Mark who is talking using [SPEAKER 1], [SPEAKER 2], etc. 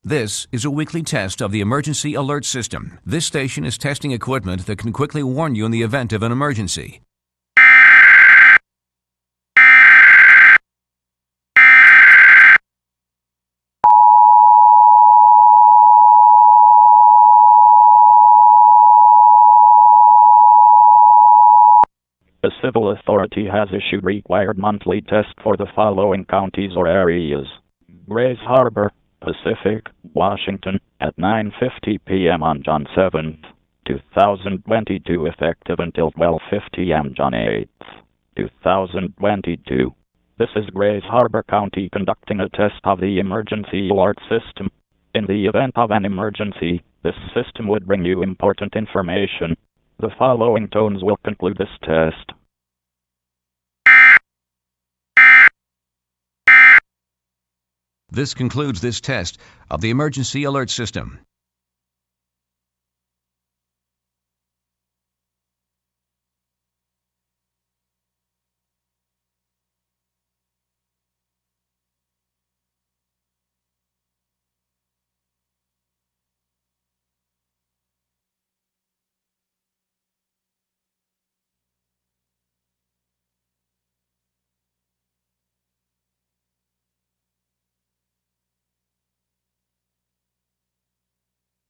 [SPEAKER 1] This is a weekly test of the emergency alert system. This station is testing equipment that can quickly warn you in the event of an emergency.
[SPEAKER 2] A civil authority has issued required monthly tests for the following counties or areas: Grays Harbor, Pacific, Washington, at 9:50 p.m. on June 7th, 2022, effective until 12:50 am June 8th, 2022. This is Grays Harbor County conducting a test of the emergency alert system. In the event of an emergency, this system would bring you important information. The following tones will conclude this test.
[SPEAKER 1] This concludes this test of the emergency alert system.